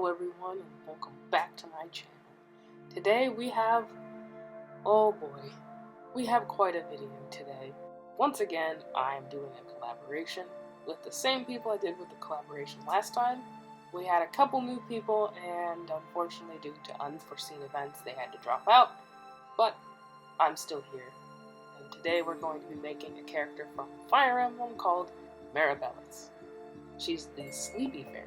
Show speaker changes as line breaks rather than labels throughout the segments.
Hello everyone and welcome back to my channel. Today we have, oh boy, we have quite a video today. Once again, I am doing a collaboration with the same people I did with the collaboration last time. We had a couple new people and unfortunately due to unforeseen events they had to drop out, but I'm still here. And today we're going to be making a character from Fire Emblem called Mirabellius. She's the Sleepy Fairy.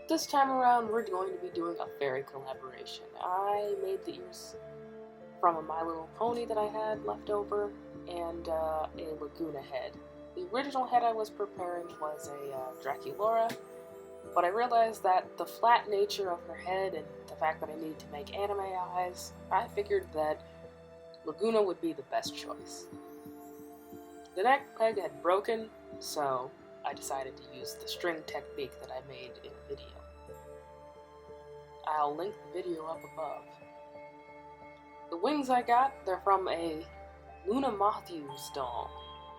This time around, we're going to be doing a fairy collaboration. I made the ears from a My Little Pony that I had left over, and a Laguna head. The original head I was preparing was a Draculaura, but I realized that the flat nature of her head and the fact that I needed to make anime eyes, I figured that Laguna would be the best choice. The neck peg had broken, so I decided to use the string technique that I made in a video. I'll link the video up above. The wings I got, they're from a Luna Matthews doll.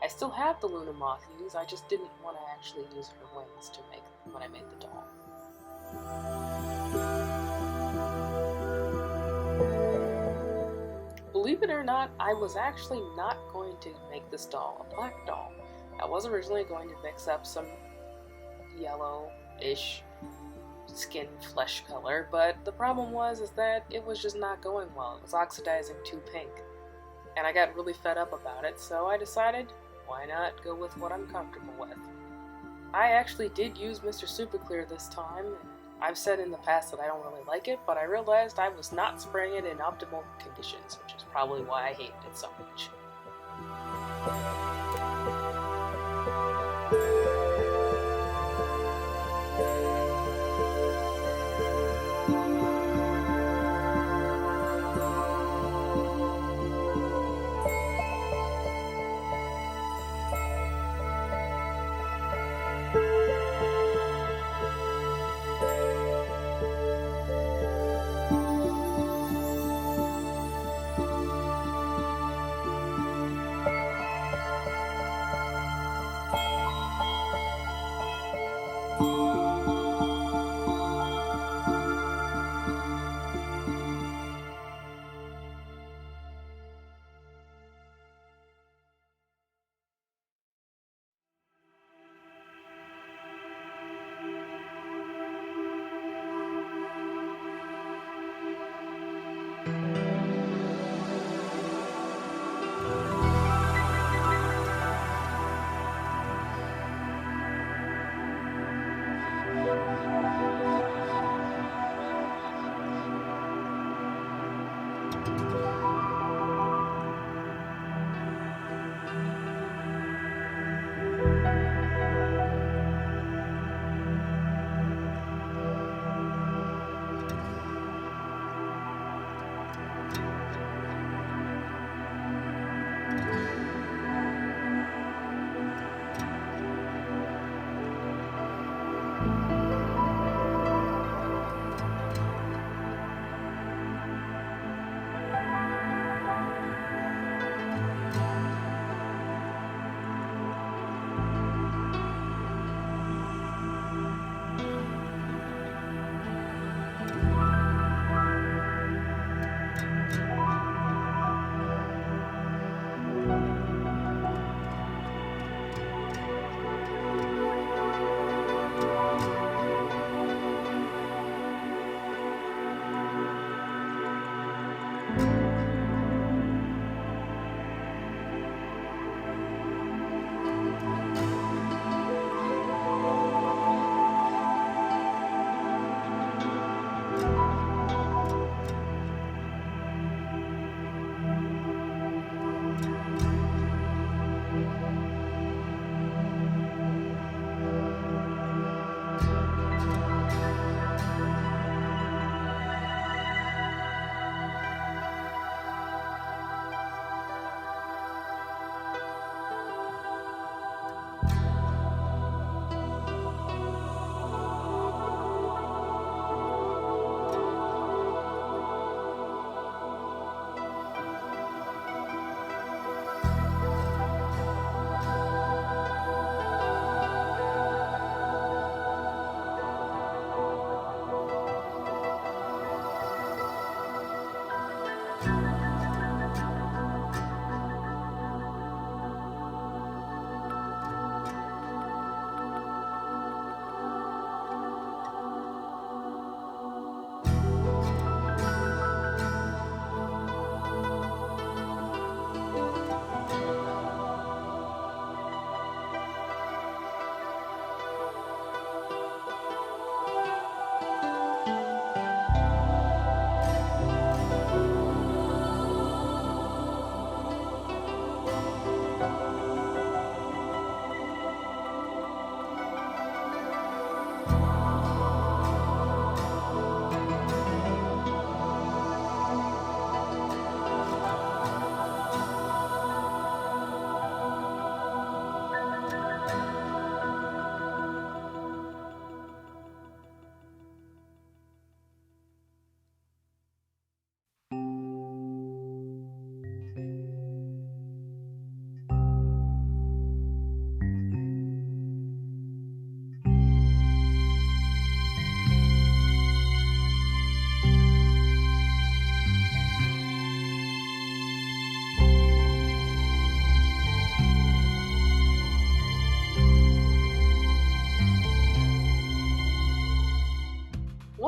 I still have the Luna Matthews, I just didn't want to actually use her wings to make when I made the doll. Believe it or not, I was actually not going to make this doll a black doll. I was originally going to mix up some yellow-ish skin flesh color, but the problem was that it was just not going well. It was oxidizing too pink. And I got really fed up about it, so I decided, why not go with what I'm comfortable with? I actually did use Mr. Super Clear this time. I've said in the past that I don't really like it, but I realized I was not spraying it in optimal conditions, which is probably why I hated it so much.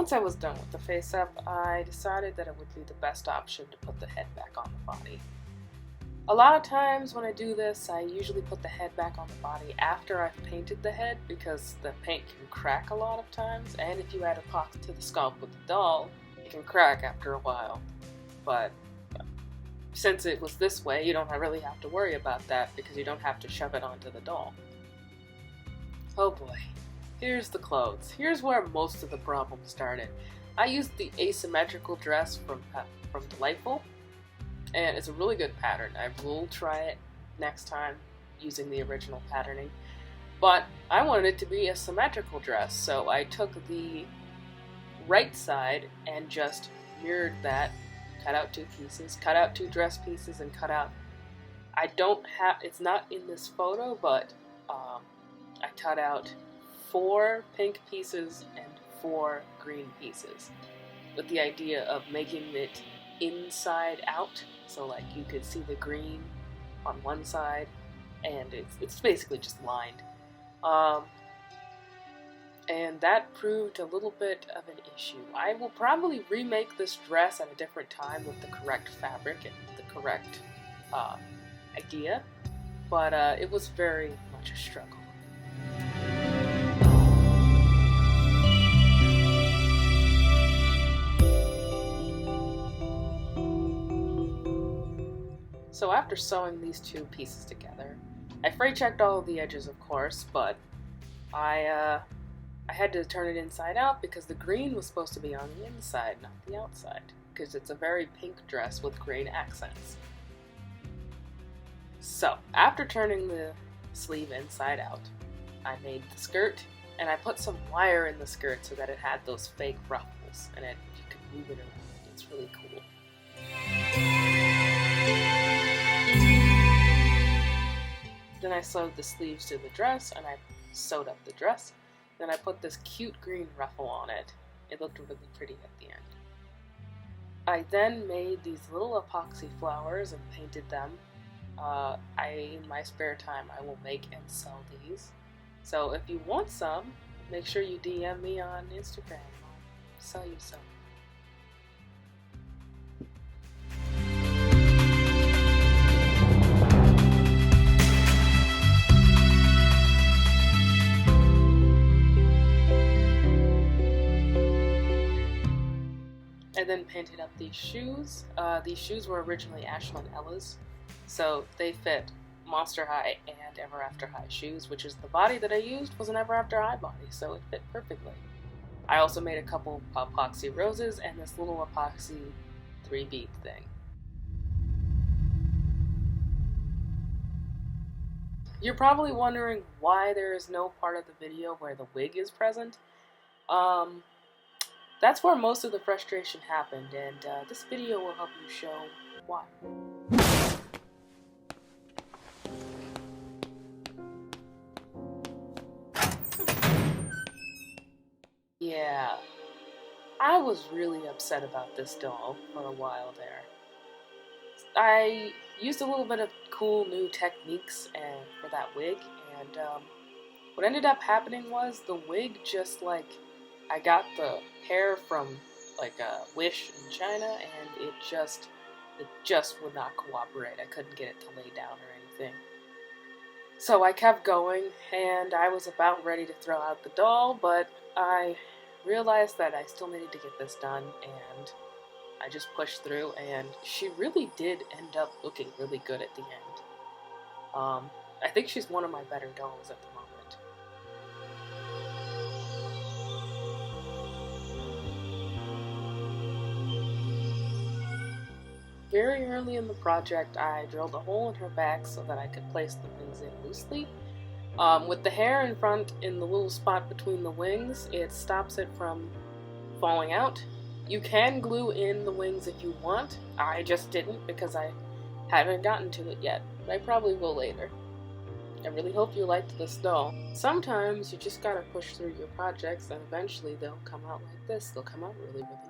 once I was done with the face up, I decided that it would be the best option to put the head back on the body. A lot of times when I do this, I usually put the head back on the body after I've painted the head because the paint can crack a lot of times, and if you add epoxy to the sculpt with the doll, it can crack after a while. But since it was this way, you don't really have to worry about that because you don't have to shove it onto the doll. Oh boy, here's the clothes. Here's where most of the problem started. I used the asymmetrical dress from Delightful, and it's a really good pattern. I will try it next time using the original patterning. But I wanted it to be a symmetrical dress, so I took the right side and just mirrored that, cut out 2 pieces, cut out 2 dress pieces, and cut out, it's not in this photo, but I cut out 4 pink pieces and 4 green pieces, with the idea of making it inside out, so like you could see the green on one side, and it's basically just lined. And that proved a little bit of an issue. I will probably remake this dress at a different time with the correct fabric and the correct idea, but it was very much a struggle. So after sewing these 2 pieces together, I fray checked all of the edges, of course, but I had to turn it inside out because the green was supposed to be on the inside, not the outside, because it's a very pink dress with green accents. So after turning the sleeve inside out, I made the skirt, and I put some wire in the skirt so that it had those fake ruffles, and you could move it around. It's really cool. Then I sewed the sleeves to the dress, and I sewed up the dress. Then I put this cute green ruffle on it. It looked really pretty at the end. I then made these little epoxy flowers and painted them. In my spare time, I will make and sell these. So if you want some, make sure you DM me on Instagram. I'll sell you some. I then painted up these shoes. These shoes were originally Ashlyn Ella's, so they fit Monster High and Ever After High shoes, which is the body that I used was an Ever After High body, so it fit perfectly. I also made a couple epoxy roses and this little epoxy 3-bead thing. You're probably wondering why there is no part of the video where the wig is present. That's where most of the frustration happened, and this video will help you show why. Yeah, I was really upset about this doll for a while there. I used a little bit of cool new techniques for that wig, and what ended up happening was the wig just I got the hair from Wish in China, and it just would not cooperate. I couldn't get it to lay down or anything. So I kept going, and I was about ready to throw out the doll, but I realized that I still needed to get this done, and I just pushed through, and she really did end up looking really good at the end. I think she's one of my better dolls at the moment. Very early in the project, I drilled a hole in her back so that I could place the wings in loosely. With the hair in front in the little spot between the wings, it stops it from falling out. You can glue in the wings if you want. I just didn't because I haven't gotten to it yet, but I probably will later. I really hope you liked this doll. Sometimes you just gotta push through your projects and eventually they'll come out like this. They'll come out really, really